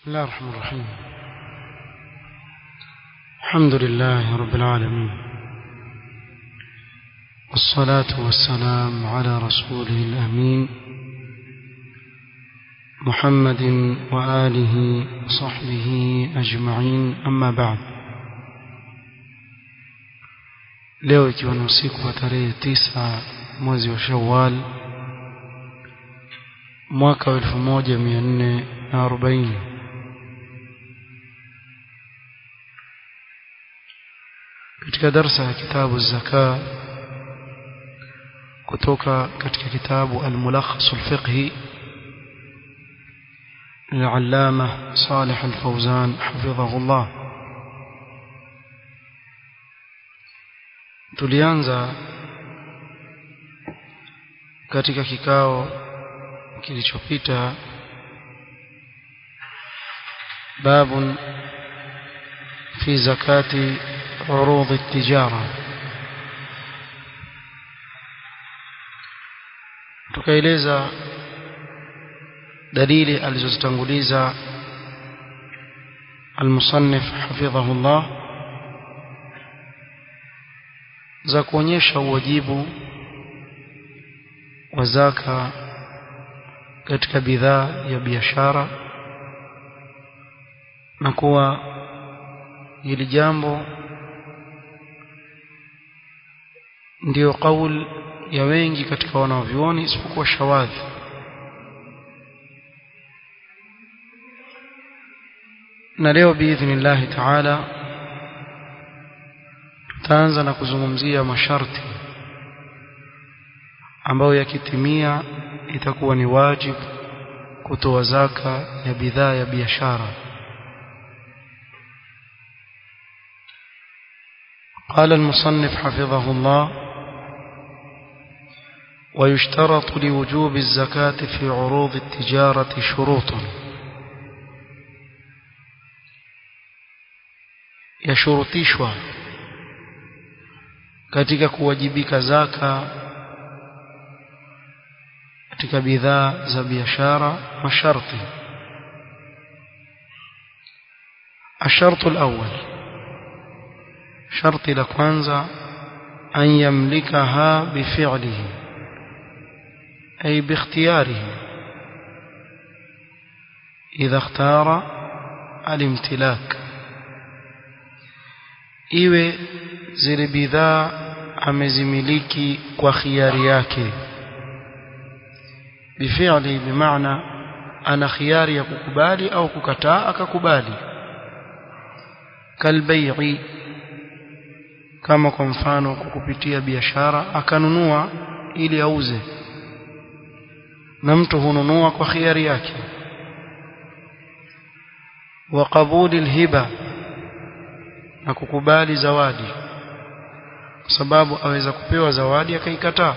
بسم الله الرحمن الرحيم. الحمد لله رب العالمين، والصلاة والسلام على رسوله الأمين محمد وآله وصحبه أجمعين. أما بعد، leo ikiwa ni usiku wa tarehe 9 mwezi wa Shawwal mwaka 1440, katika darasa ya kitabu zaka kutoka katika kitabu al-Mulakhas al-Fiqhi للعلامة صالح الفوزان حفظه الله. tulianza katika kikao kilichopita باب في زكاة عروض التجارة. tukaeleza dalili alizozitanguliza al-musannif hafidhahullah za kuonyesha uwajibu wa zaka katika bidhaa ya biashara, na kuwa hili jambo ndio kauli ya wengi katika wanavyuoni isipokuwa shawadhi. Na leo biidhnillahi taala tutaanza na kuzungumzia masharti ambayo yakitimia itakuwa ni wajibu kutoa zaka ya bidhaa ya biashara. قال المصنف حفظه الله: ويشترط لوجوب الزكاة في عروض التجارة شروط. yashurutishwa katika kuwajibika zaka katika bidhaa za biashara masharti. الشرط الأول، شرط la kwanza أن يملكها بفعله أي باختياره إذا اختار الامتلاك، iwe zile bidhaa amezimiliki kwa khiari yake. Bifi'li bimaana ana khiari ya kukubali au kukataa, akakubali. Kalbai'i, kama kwa mfano kukupitia biashara akanunua ili auze, na mtu hununua kwa khiari yake. Wa qabuli alhiba, na kukubali zawadi, kwa sababu aweza kupewa zawadi akaikataa.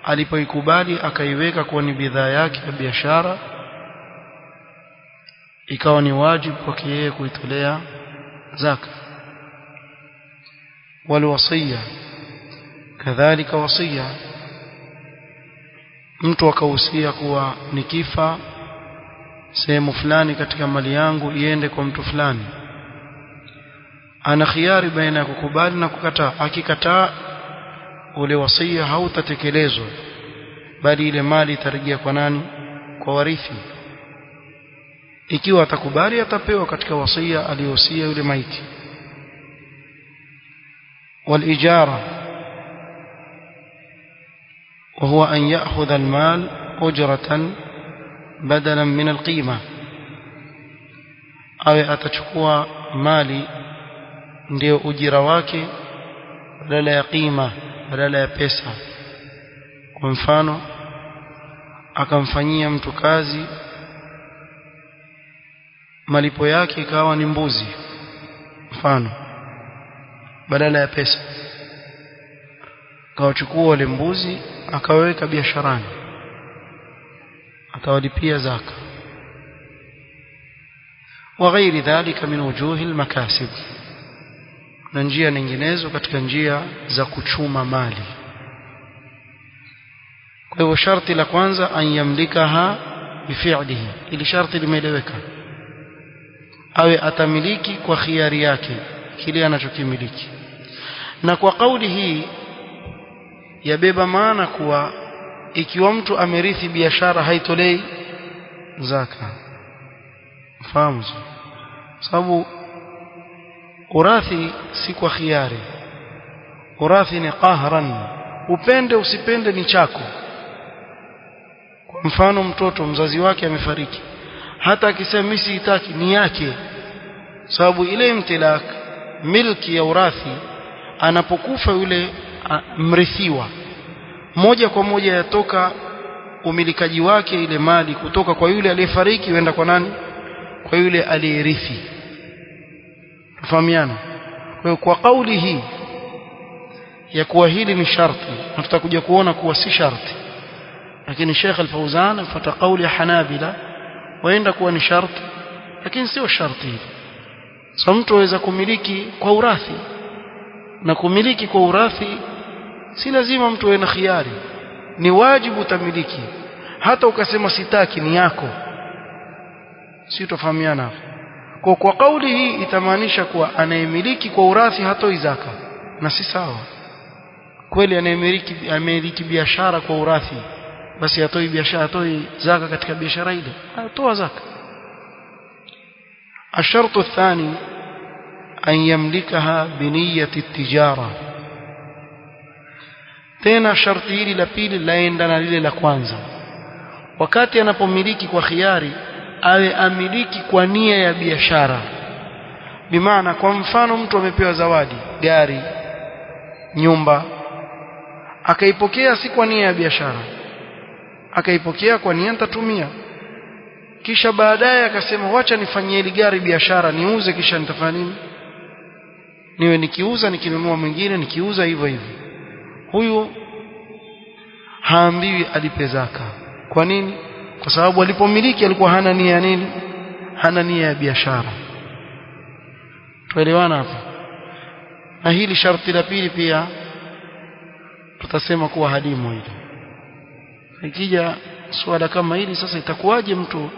Alipoikubali akaiweka kuwa ni bidhaa yake ya biashara, ikawa ni wajibu kwake yeye kuitolea zaka. Walwasiya kadhalika, wasiya, mtu akahusia kuwa nikifa sehemu fulani katika mali yangu iende kwa mtu fulani, ana khiari baina ya kukubali na kukataa. Akikataa, ule wasia hautatekelezwa, bali ile mali itarejea kwa nani? Kwa warithi. Ikiwa atakubali, atapewa katika wasia aliyohusia yule maiti. Walijara, وهو أن يأخذ المال أجرة بدلا من القيمة، أو أتشكوا مالي ndio ujira wake badala ya qima, badala ya pesa. Kwa mfano akamfanyia mtu kazi, malipo yake ikawa ni mbuzi mfano, badala ya pesa akawachukua wale mbuzi akaweka biasharani, atawalipia zaka. Wa ghairi dhalika min wujuhi almakasib, na njia nyinginezo katika njia za kuchuma mali. Kwa hivyo sharti la kwanza an yamlikaha bifi'lihi, ili sharti limeeleweka. awe atamiliki kwa khiari yake kile anachokimiliki. Na kwa kauli hii yabeba maana kuwa ikiwa mtu amerithi biashara haitolei zaka. Fahamu? Sababu urathi si kwa khiari, urathi ni qahran, upende usipende ni chako. Kwa mfano mtoto mzazi wake amefariki, hata akisema mimi sitaki ni yake, sababu ile imtilak milki ya urathi anapokufa yule mrithiwa moja kwa moja yatoka umilikaji wake ile mali kutoka kwa yule aliyefariki huenda kwa nani? Kwa yule aliyerithi. Tufahamiana? Kwa hiyo kwa kauli hii ya kuwa hili ni sharti, na tutakuja kuona kuwa si sharti, lakini Sheikh Al-Fawzan afuata kauli ya Hanabila waenda kuwa ni sharti, lakini sio sharti hili. So mtu aweza kumiliki kwa urathi, na kumiliki kwa urathi si lazima mtu awe na khiari, ni wajibu utamiliki. Hata ukasema sitaki ni yako, si tofahamiana hapo. Kwa kauli hii itamaanisha kuwa anayemiliki kwa urathi hatoi zaka, na si sawa. Kweli anayemiliki biashara kwa urathi basi atoi biashara, atoi zaka katika biashara ile, atoa zaka. الشرط الثاني أن يملكها بنية التجارة. tena sharti hili la pili laendana lile la kwanza. Wakati anapomiliki kwa khiari awe amiliki kwa nia ya biashara. Bimaana kwa mfano mtu amepewa zawadi, gari, nyumba, akaipokea si kwa nia ya biashara, akaipokea kwa nia nitatumia, kisha baadaye akasema wacha nifanyie ile gari biashara, niuze kisha nitafanya nini, niwe nikiuza nikinunua mwingine, nikiuza hivyo hivyo. Huyu haambiwi alipe zaka. Kwa nini? Kwa sababu alipomiliki alikuwa hana nia nini? Hana nia ya biashara. Tuelewana hapo? Na hili sharti la pili pia tutasema kuwa hadimu hili. Ikija swala kama hili sasa, itakuwaje mtu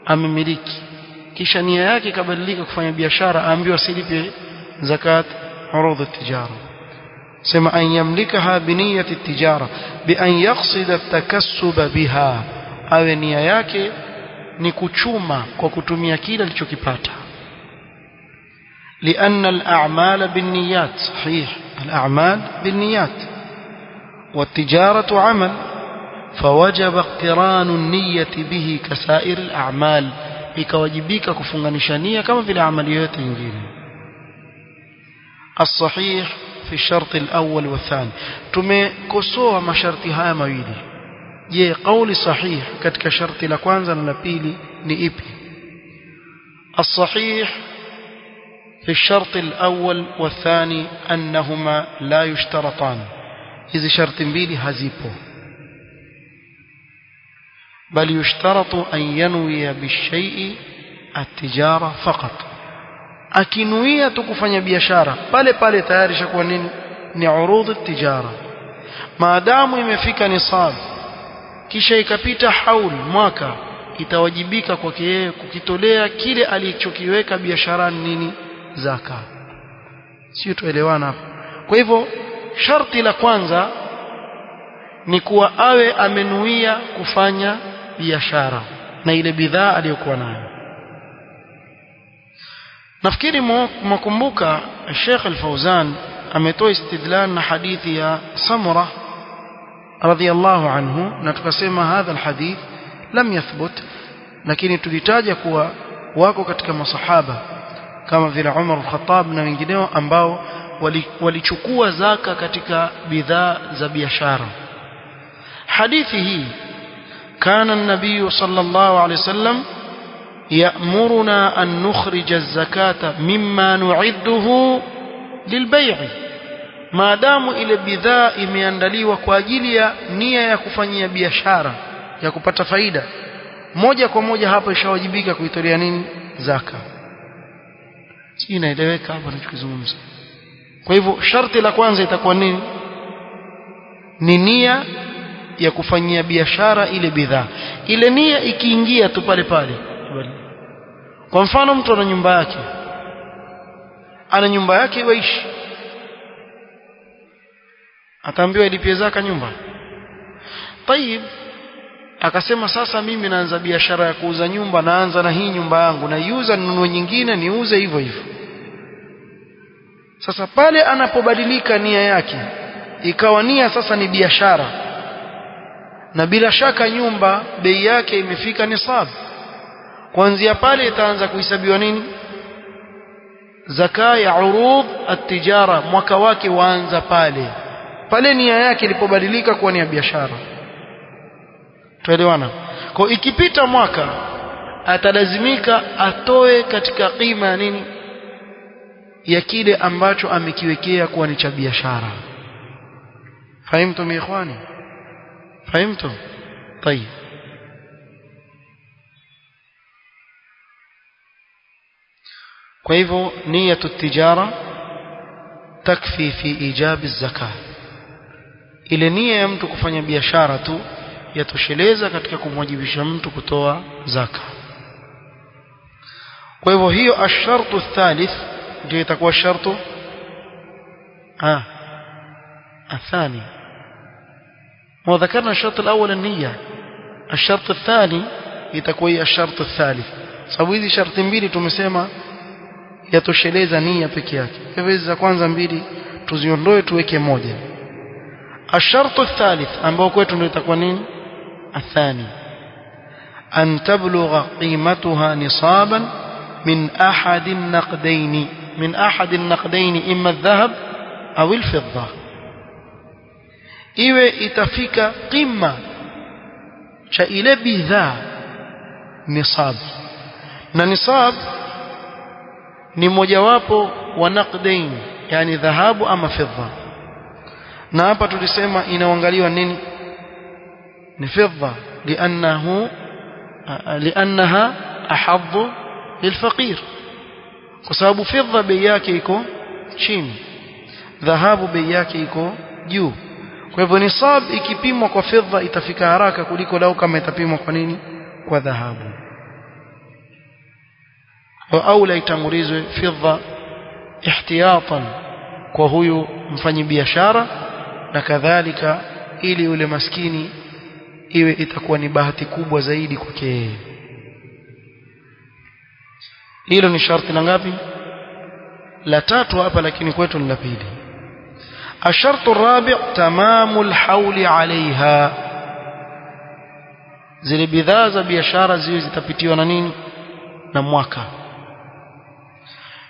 amemiliki kisha nia yake kabadilika kufanya biashara, aambiwa silipe zakat urudh at-tijara? sema an yamlikaha bi niyyati at-tijara bi an yaqsida at-takassub biha, awe nia yake ni kuchuma kwa kutumia kile alichokipata. لأن الأعمال بالنيات. صحيح الأعمال بالنيات والتجارة عمل، فوجب اقتران النية به كسائر الأعمال، ikawajibika kufunganisha nia kama vile amali yote nyingine. الصحيح في الشرط الأول والثاني. tumekosoa masharti haya mawili. Je, kauli sahih katika sharti la kwanza na la pili ni ipi? الصحيح في الشرط الأول والثاني أنهما لا يشترطان. hizi sharti mbili hazipo, بل يشترط أن ينوي بالشيء التجارة فقط. akinuia tu kufanya biashara pale pale tayari shakuwa nini? Ni urudh at-tijara. maadamu imefika nisab kisha ikapita haul mwaka, itawajibika kwake yeye kukitolea kile alichokiweka biasharani nini? Zaka. Sio? Tuelewana hapo? Kwa hivyo sharti la kwanza ni kuwa awe amenuia kufanya biashara na ile bidhaa aliyokuwa nayo. nafikiri mkumbuka Sheikh Al-Fawzan ametoa istidlal na hadithi ya Samura radhiyallahu anhu, na tukasema hadha alhadith lam yathbut, lakini tulitaja kuwa wako katika masahaba kama vile Umar al-Khattab na wengineo ambao walichukua zaka katika bidhaa za biashara. hadithi hii كان النبي صلى الله عليه وسلم يأمرنا أن نخرج الزكاة مما نعده للبيع، ما دام ile bidhaa imeandaliwa kwa ajili ya nia ya kufanyia biashara ya kupata faida, moja kwa moja hapo ishawajibika kuitolea nini? Zaka. Si inaeleweka hapa tunachozungumza? Kwa hivyo sharti la kwanza itakuwa nini? Ni nia ya kufanyia biashara ile bidhaa. Ile nia ikiingia tu pale pale. Kwa mfano mtu ana nyumba yake waishi, ataambiwa ilipie zaka nyumba. Tayib, akasema sasa mimi naanza biashara ya kuuza nyumba, naanza na hii nyumba yangu, naiuza ninunue nyingine niuze hivyo hivyo. Sasa pale anapobadilika nia yake, ikawa nia sasa ni biashara, na bila shaka nyumba bei yake imefika nisab, kuanzia pale itaanza kuhesabiwa nini? Zaka ya urud at-tijara, mwaka wake waanza pale nia yake ilipobadilika kuwa ni ya biashara. Tuelewana? Kwa ikipita mwaka atalazimika atoe katika kima ya nini? Ya kile ambacho amekiwekea kuwa ni cha biashara. Fahimtum ya ikhwani? Fahimtum? Tayeb. Kwa hivyo niyatu tijara takfi fi ijabi zaka. Ile nia ya mtu kufanya biashara tu yatosheleza katika kumwajibisha mtu kutoa zaka. Kwa hivyo hiyo ashartu thalith ndio itakuwa shartu الثاني. وذكرنا الشرط الأول النية، الشرط الثاني itakuwa الشرط الثالث. Sababu hizi sharti mbili tumesema yatosheleza nia peke yake. Kwa hivyo hizi za kwanza mbili tuziondoe tuweke moja. الشرط الثالث ambao kwetu ndio itakuwa nini? الثاني أن تبلغ قيمتها نصابا من أحد النقدين إما الذهب أو الفضة. iwe itafika qima cha ile bidhaa nisab, na nisab ni mojawapo wa naqdain, yani dhahabu ama fedha. Na hapa tulisema inaangaliwa nini? Ni fedha, liannaha ahadhu lilfaqir, kwa sababu fedha bei yake iko chini, dhahabu bei yake iko juu. Kwa hivyo nisab ikipimwa kwa fedha itafika haraka kuliko lau kama itapimwa kwa nini? Kwa dhahabu. Wa aula itangulizwe fedha ihtiyatan kwa huyu mfanyi biashara, na kadhalika ili yule maskini iwe itakuwa ni bahati kubwa zaidi kwake. Hilo ni sharti la ngapi? La tatu hapa, lakini kwetu ni la pili. الشرط الرابع تمام الحول عليها. zile bidhaa za biashara ziwe zitapitiwa na nini? Na mwaka.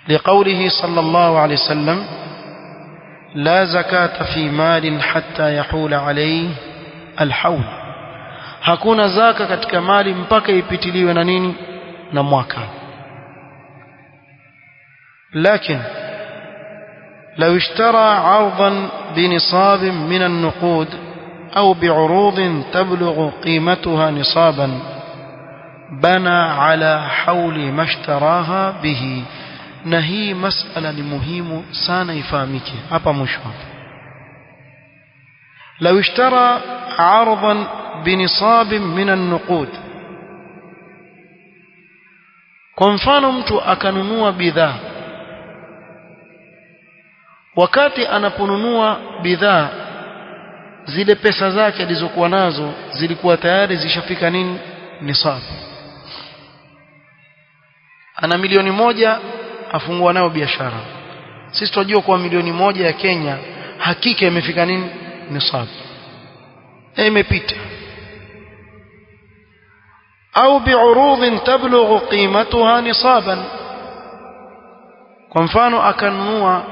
لقوله صلى الله عليه وسلم لا زكاة في مال حتى يحول عليه الحول. hakuna zaka katika mali mpaka ipitiliwe na nini? Na mwaka. لكن لو اشترى عرضا بنصاب من النقود أو بعروض تبلغ قيمتها نصابا بنى على حول ما اشتراها به. na hii masala ni muhimu sana ifahamike hapa mwisho. لو اشترى عرضا بنصاب من النقود, kwa mfano mtu akanunua bidhaa, wakati anaponunua bidhaa zile pesa zake alizokuwa nazo zilikuwa tayari zishafika nini? Nisab. Ana milioni moja afungua nayo biashara. Sisi tunajua kwa milioni moja ya Kenya hakika imefika nini? Nisab. Imepita. au bi'urudhin tablughu qimatuha nisaban, kwa mfano akanunua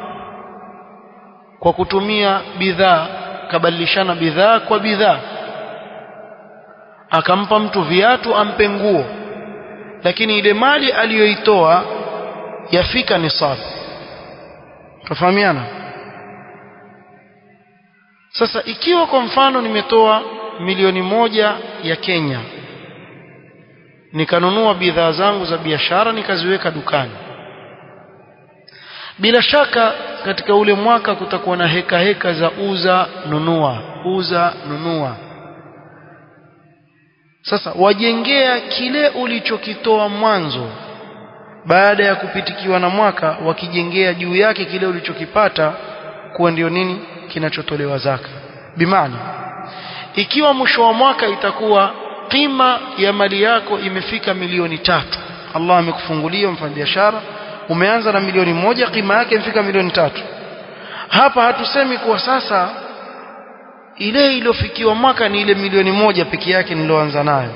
kwa kutumia bidhaa, kabadilishana bidhaa kwa bidhaa, akampa mtu viatu ampe nguo, lakini ile mali aliyoitoa yafika nisab. Tufahamiana? Sasa ikiwa kwa mfano nimetoa milioni moja ya Kenya, nikanunua bidhaa zangu za biashara nikaziweka dukani, bila shaka katika ule mwaka kutakuwa na heka za uza nunua. Sasa wajengea kile ulichokitoa mwanzo baada ya kupitikiwa na mwaka wakijengea juu yake kile ulichokipata kuwa ndio nini kinachotolewa zaka. Bimaana ikiwa mwisho wa mwaka itakuwa qima ya mali yako imefika milioni 3, Allah amekufungulia mfanyabiashara, umeanza na milioni 1, qima yake imefika milioni 3. Hapa hatusemi kuwa sasa ile iliyofikiwa mwaka ni ile milioni 1 peke yake niloanza nayo,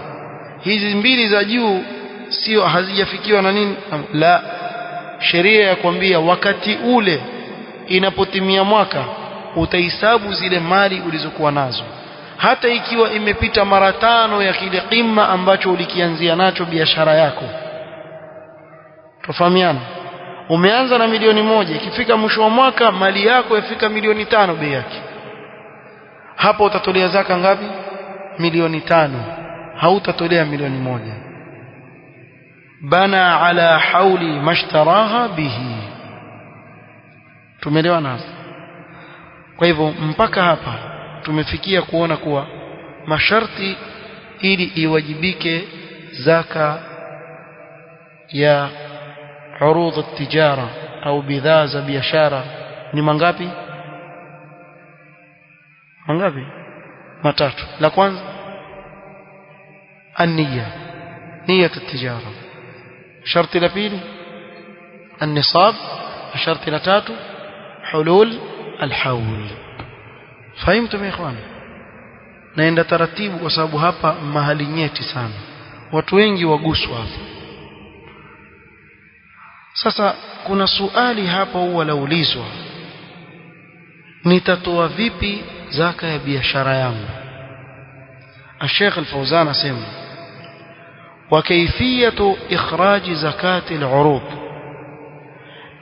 hizi mbili za juu sio hazijafikiwa na nini. La, sheria ya kwambia wakati ule inapotimia mwaka utahesabu zile mali ulizokuwa nazo, hata ikiwa imepita mara 5 ya kile qima ambacho ulikianzia nacho biashara yako. Tufahamiana, umeanza na milioni 1, ikifika mwisho wa mwaka mali yako yafika milioni 5 bei yake, hapo utatolea zaka ngapi? Milioni 5, hautatolea milioni 1. Bana ala hauli mashtaraha bihi. Tumeelewana hapa? Kwa hivyo mpaka hapa tumefikia kuona kuwa masharti ili iwajibike zaka ya urudh at-tijara au bidhaa za biashara ni mangapi? Mangapi? Matatu. La kwanza an-niyya, niyya at-tijara. Sharti la pili an-nisab, sharti la tatu hulul al-hawl. Fahamtum ya ikhwan? Naenda taratibu kwa sababu hapa mahali nyeti sana, watu wengi waguswa hapa. Sasa kuna swali hapa huwa laulizwa, nitatoa vipi zaka ya biashara yangu? Sheikh Al-Fawzan asema wa kayfiyatu ikhraj zakati al-urud,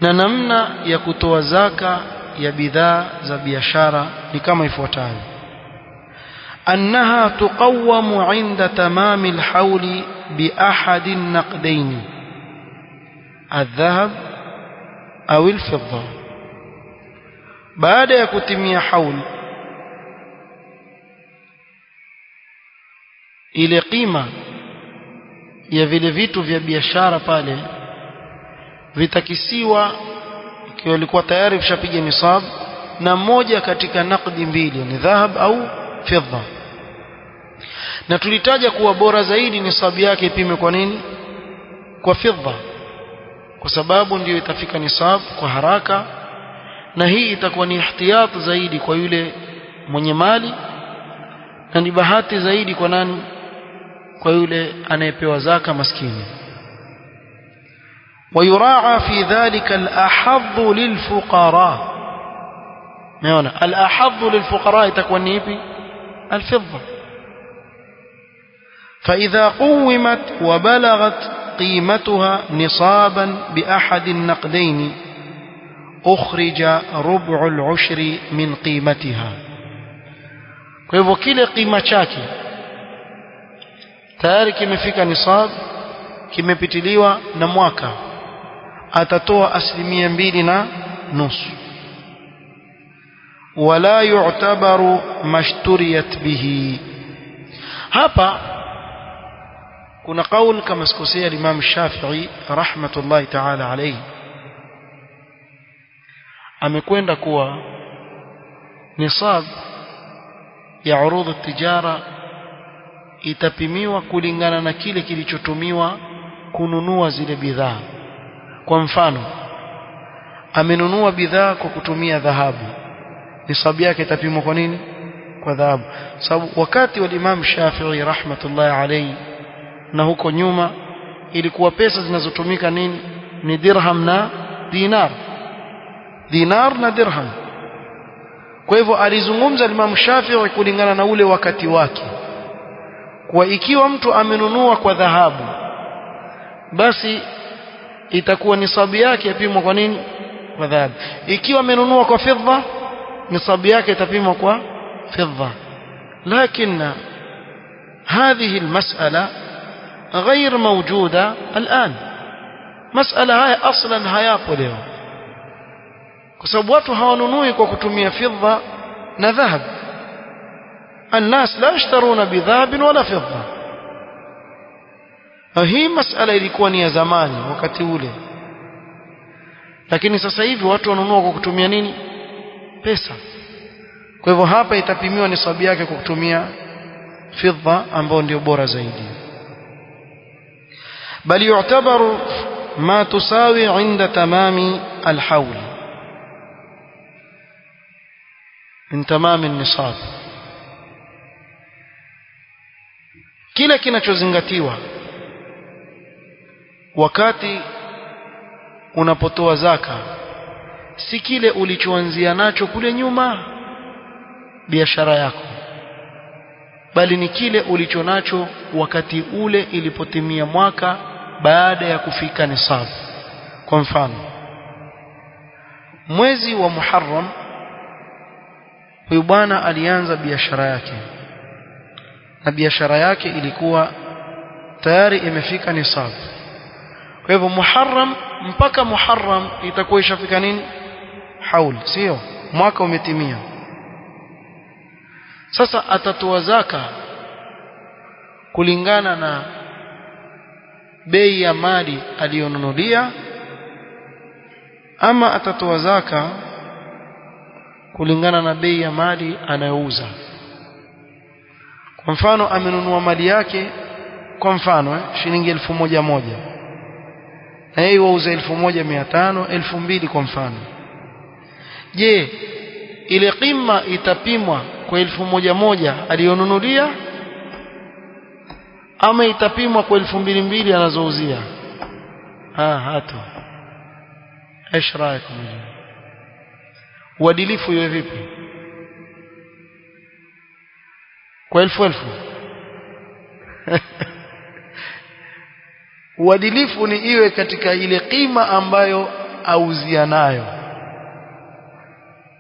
na namna ya kutoa zaka ya bidhaa za biashara ni kama ifuatavyo: annaha tuqawwamu 'inda tamami al-hawl bi ahadi an-naqdayn الذهب au الفضة. baada ya kutimia haul, ile qima ya vile vitu vya biashara pale vitakisiwa ikiwa ilikuwa tayari vishapiga nisab na moja katika naqdi mbili, ni dhahab au fedha. Na tulitaja kuwa bora zaidi nisabu yake ipime kwa nini? Kwa fedha, kwa sababu ndio itafika nisab kwa haraka, na hii itakuwa ni ihtiyat zaidi kwa yule mwenye mali, na ni bahati zaidi kwa nani? Kwa yule anayepewa zaka maskini. ويراعى في ذلك الأحظ للفقراء. ماذا الأحظ للفقراء تكون ايبي؟ الفضة. فإذا قومت وبلغت قيمتها نصابا بأحد النقدين أخرج ربع العشر من قيمتها. فإذا كل قيمة chake tayari kimefika nisab, kimepitiliwa na mwaka, atatoa 2.5%. wala yu'tabaru mashturiyat bihi. Hapa kuna kauli kama sikosea Imam Shafi'i rahmatullahi ta'ala alayhi, amekwenda kuwa nisab ya urudh at-tijara itapimiwa kulingana na kile kilichotumiwa kununua zile bidhaa. Kwa mfano, amenunua bidhaa kwa kutumia dhahabu, nisabu yake itapimwa kwa nini? Kwa dhahabu. Sababu wakati wa Imam Shafi'i rahmatullahi alayhi na huko nyuma ilikuwa pesa zinazotumika nini? Ni dirham na dinar, dinar na dirham. Kwa hivyo alizungumza Imam Shafi'i kulingana na ule wakati wake, kwa ikiwa mtu amenunua kwa dhahabu, basi itakuwa nisabu yake yapimwa kwa nini? Kwa dhahabu. Ikiwa amenunua kwa fedha, nisabu yake itapimwa kwa fedha. Lakini هذه المسألة غير موجودة الآن. مسألة هاي أصلا hayapo leo, kwa sababu watu hawanunui kwa kutumia fedha na dhahab. الناس لا يشترون بذهب ولا فضة. hii masala ilikuwa ni ya zamani wakati ule, lakini sasa hivi watu wanunua kwa kutumia nini? Pesa. Kwa hivyo hapa itapimiwa nisabu yake kwa kutumia fidda ambao ndio bora zaidi. Bali yu'tabaru ma tusawi 'inda tamami al-hawl min tamami an-nisab, kila kinachozingatiwa wakati unapotoa zaka si kile ulichoanzia nacho kule nyuma biashara yako, bali ni kile ulichonacho wakati ule ilipotimia mwaka baada ya kufika nisab. Kwa mfano, mwezi wa Muharram huyu bwana alianza biashara yake, na biashara yake ilikuwa tayari imefika nisab. Kwa hivyo Muharram mpaka Muharram itakuwa ishafika nini? Haul, sio? Mwaka umetimia. Sasa atatoa zaka kulingana na bei ya mali aliyonunulia, ama atatoa zaka kulingana na bei ya mali anayouza. Kwa mfano amenunua mali yake kwa mfano shilingi 1000 na yeye wauza 1500, 2000 kwa mfano. Je, ile qima itapimwa kwa 1000 aliyonunulia ama itapimwa kwa 2200 anazouzia? Hato ايش رايكم? uadilifu iwe vipi? Kwa 1000 uadilifu ni iwe katika ile qima ambayo auzia nayo.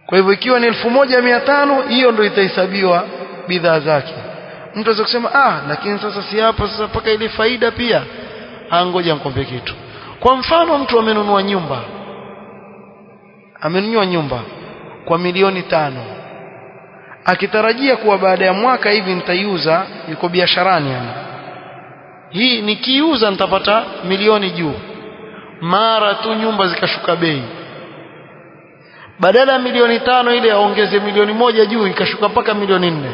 Kwa hivyo ikiwa ni 1500, hiyo ndio itahesabiwa bidhaa zake. Mtu anaweza kusema lakini sasa si hapa, sasa paka ile faida pia. Ngoja nikwambie kitu. Kwa mfano mtu amenunua nyumba kwa 5,000,000, akitarajia kuwa baada ya mwaka hivi nitaiuza, yuko biasharani yani, hii nikiuza nitapata 1,000,000 juu. Mara tu nyumba zikashuka bei, badala ya 5,000,000 ile aongeze 1,000,000 juu, ikashuka mpaka 4,000,000.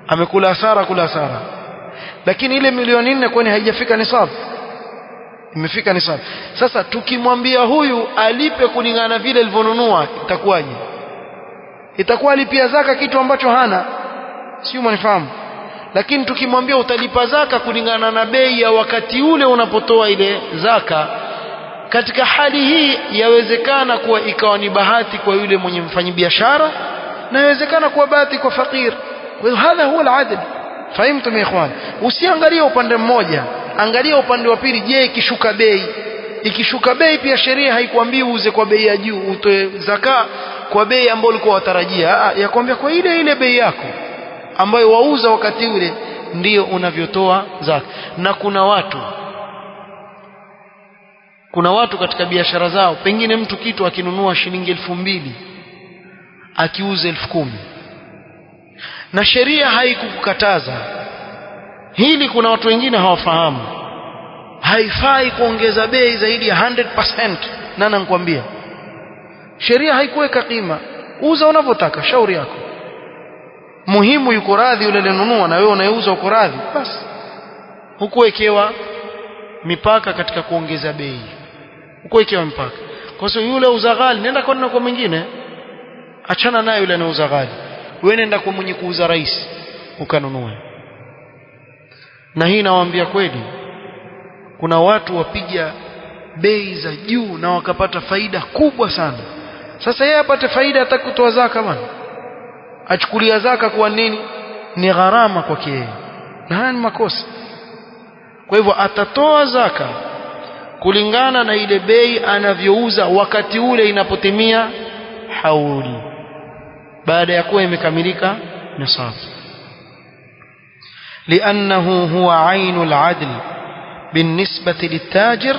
Amekula hasara. Lakini ile 4,000,000 kwani haijafika nisab? Imefika nisab. Sasa tukimwambia huyu alipe kulingana vile alivyonunua, itakuwaje? Itakuwa alipia zaka kitu ambacho hana, sio? Mnifahamu? Lakini tukimwambia utalipa zaka kulingana na bei ya wakati ule unapotoa ile zaka, katika hali hii yawezekana kuwa ikawa ni bahati kwa yule mwenye mfanyibiashara, na yawezekana kuwa bahati kwa fakir. Kwa hiyo hadha huwa al-adl. Fahimtum ya ikhwan? Usiangalie upande mmoja, angalia upande wa pili. Je, ikishuka bei pia sheria haikuambii uuze kwa bei ya juu, utoe zaka kwa bei ambayo ulikuwa watarajia. Yakwambia kwa ile bei yako ambayo wauza wakati ule ndio unavyotoa zaka. Na kuna watu katika biashara zao, pengine mtu kitu akinunua shilingi 2,000 akiuza 10,000, na sheria haikukukataza hili. Kuna watu wengine hawafahamu, haifai kuongeza bei zaidi ya 100%. Nani anakuambia? Sheria haikuweka qima, uza unavyotaka, shauri yako. Muhimu yuko radhi yule alinunua, na wewe unayeuza uko radhi, basi hukuwekewa mipaka katika kuongeza bei, hukuwekewa mipaka. Kwa sababu yule uza ghali, nenda kwa mwingine, achana naye yule anauza ghali, wewe nenda kwa mwenye kuuza rahisi ukanunue. Na hii nawaambia kweli, kuna watu wapiga bei za juu na wakapata faida kubwa sana. Sasa yeye apate faida, hataki kutoa zaka bwana, achukulia zaka kwa nini? Ni gharama kwake yeye, na haya ni makosa. Kwa hivyo atatoa zaka kulingana na ile bei anavyouza wakati ule inapotimia hauli, baada ya kuwa imekamilika nisab. لأنه هو عين العدل بالنسبة للتاجر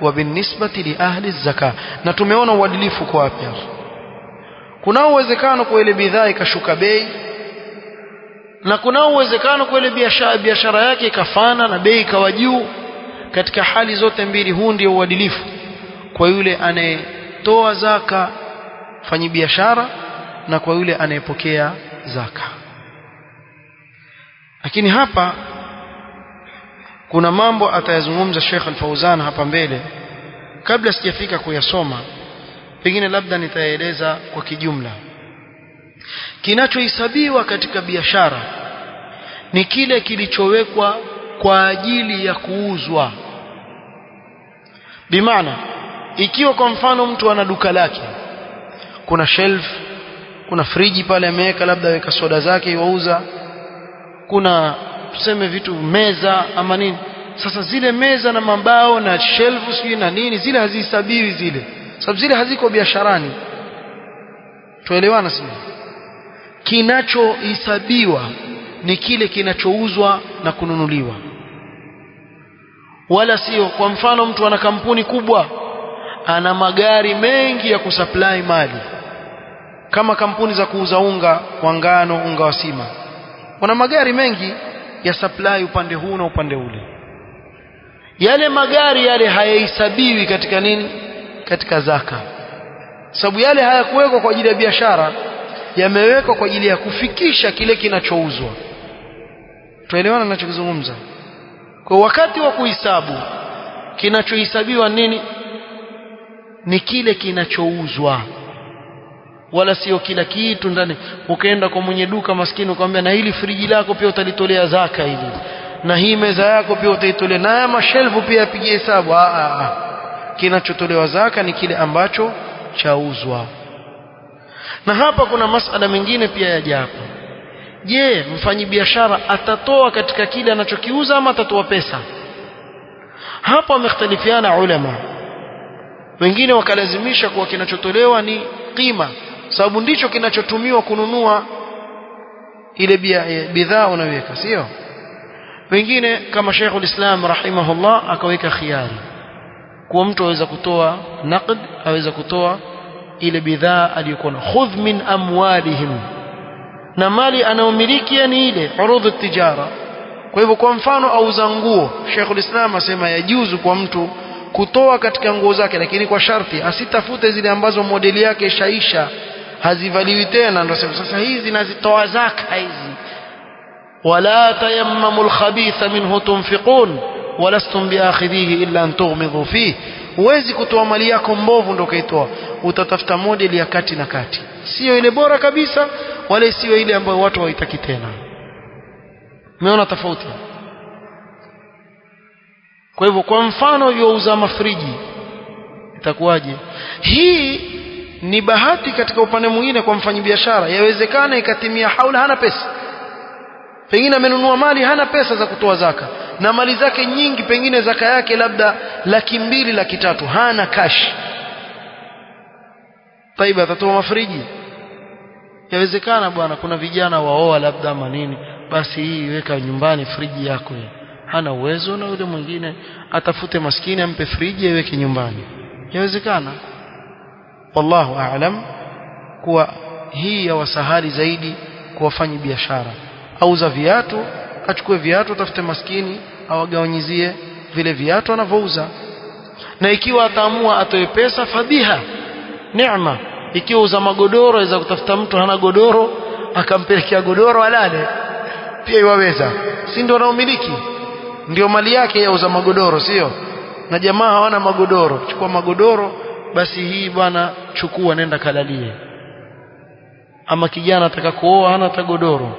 وبالنسبة لأهل الزكاة. na tumeona uadilifu kwa wapi hapa. Kuna uwezekano kwa ile bidhaa ikashuka bei, na kuna uwezekano kwa ile biashara yake ikafana na bei ikawa juu. katika hali zote mbili huu ndio uadilifu kwa yule anayetoa zaka fanyi biashara na kwa yule anayepokea zaka. Lakini hapa kuna mambo atayazungumza Sheikh Al-Fauzan hapa mbele, kabla sijafika kuyasoma pengine labda nitaeleza kwa kijumla. Kinachohesabiwa katika biashara ni kile kilichowekwa kwa ajili ya kuuzwa. Bimaana ikiwa kwa mfano mtu ana duka lake, kuna shelf, kuna friji pale ameweka, labda weka soda zake yauza, kuna tuseme vitu meza ama nini. Sasa zile meza na mabao na shelf sijui na nini, zile hazihesabiwi zile, sababu zile haziko biasharani. Tuelewana sisi? Kinachohesabiwa ni kile kinachouzwa na kununuliwa, wala sio kwa mfano mtu ana kampuni kubwa, ana magari mengi ya kusupply mali, kama kampuni za kuuza unga wa ngano, unga wa sima, wana magari mengi ya supply upande huu na upande ule. Yale magari yale hayahesabiwi katika nini? Katika zaka, sababu yale hayakuwekwa kwa ajili ya biashara, yamewekwa kwa ajili ya kufikisha kile kinachouzwa. Tuelewana ninachozungumza? Kwa wakati wa kuhesabu, kinachohesabiwa nini? Ni kile kinachouzwa, wala sio kila kitu ndani. Ukaenda kwa mwenye duka maskini ukamwambia, na hili friji lako pia utalitolea zaka hili, na hii meza yako pia utaitolea, na haya mashelfu pia apige hesabu. Kinachotolewa zaka ni kile ambacho chauzwa. Na hapa kuna masala mengine pia yaja hapa. Je, mfanyi biashara atatoa katika kile anachokiuza ama atatoa pesa? Hapa wamekhtalifiana ulama. Wengine wakalazimisha kuwa kinachotolewa ni qima, sababu ndicho kinachotumiwa kununua ile bidhaa unaweka, sio? Wengine kama Sheikh Al-Islam rahimahullah akaweka khiyari, kwa mtu aweza kutoa naqd, aweza kutoa ile bidhaa aliyokuwa na khudh min amwalihim, na mali anaomiliki ni ile urudhu tijara. Kwa hivyo kwa mfano auza nguo, Sheikh Al-Islam asema yajuzu kwa mtu kutoa katika nguo zake, lakini kwa sharti asitafute zile ambazo modeli yake ishaisha, hazivaliwi tena. Ndio sasa hizi nazitoa zaka hizi. Wala tayammamul khabitha minhu tunfiqun walastum biakhidhihi illa an tughmidu fihi. Huwezi kutoa mali yako mbovu ndio kaitoa, utatafuta modeli ya kati na kati, sio ile bora kabisa wala sio ile ambayo watu hawaitaki tena. Umeona tofauti? Kwa hivyo kwa mfano yauza mafriji, itakuwaje? Hii ni bahati katika upande mwingine kwa mfanyabiashara. Yawezekana ikatimia haula hana pesa, pengine amenunua mali hana pesa za kutoa zaka, na mali zake nyingi, pengine zaka yake labda 200,000 300,000, hana cash. Taiba atatoa mafriji? Yawezekana bwana, kuna vijana waoa labda ama nini, basi hii weka nyumbani friji yako hii. Hana uwezo, na yule mwingine atafute maskini ampe friji iweke nyumbani. Yawezekana. Wallahu a'lam kuwa hii ya wasahali zaidi kuwafanya biashara. Auza viatu, achukue viatu, atafute maskini awagawanyizie vile viatu anavyouza. Na ikiwa ataamua atoe pesa, fadhiha neema. Ikiwa uza magodoro, aweza kutafuta mtu hana godoro akampelekea godoro alale, pia iwaweza. Si ndio anaumiliki, ndio mali yake ya uza magodoro, sio? Na jamaa hawana magodoro, chukua magodoro, basi hii bwana chukua nenda kalalie. Ama kijana ataka kuoa hana hata godoro,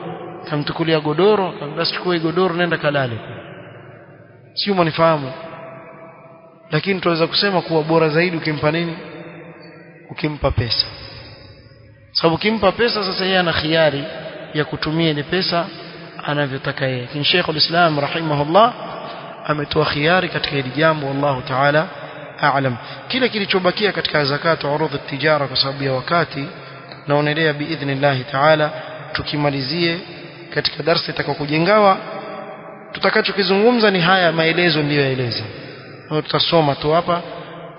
kamtukulia godoro, basi chukua godoro nenda kalale. Sio, mnifahamu? Lakini tunaweza kusema kuwa bora zaidi ukimpa nini? Ukimpa pesa. Sababu ukimpa pesa sasa yeye ana khiari ya kutumia ile pesa anavyotaka yeye. Lakini Sheikh Al-Islam rahimahullah ametoa khiari katika hili jambo, wallahu ta'ala a'lam. Kile kilichobakia katika zakatu urudhu tijara, kwa sababu ya wakati naonelea biidhnillah ta'ala tukimalizie katika darasa itakayokujengawa. Tutakachokizungumza ni haya maelezo niliyoeleza, na tutasoma tu hapa,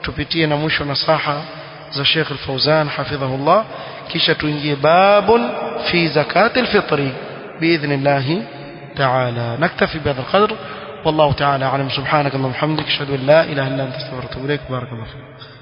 tupitie na mwisho nasaha za Sheikh Al-Fauzan hafidhahullah, kisha tuingie babun fi zakati al-fitri biidhnillah ta'ala. Naktafi bihadha al-qadr. والله تعالى أعلم. سبحانك اللهم وبحمدك أشهد أن لا إله إلا أنت أستغفرك وأتوب إليك. بارك الله فيك.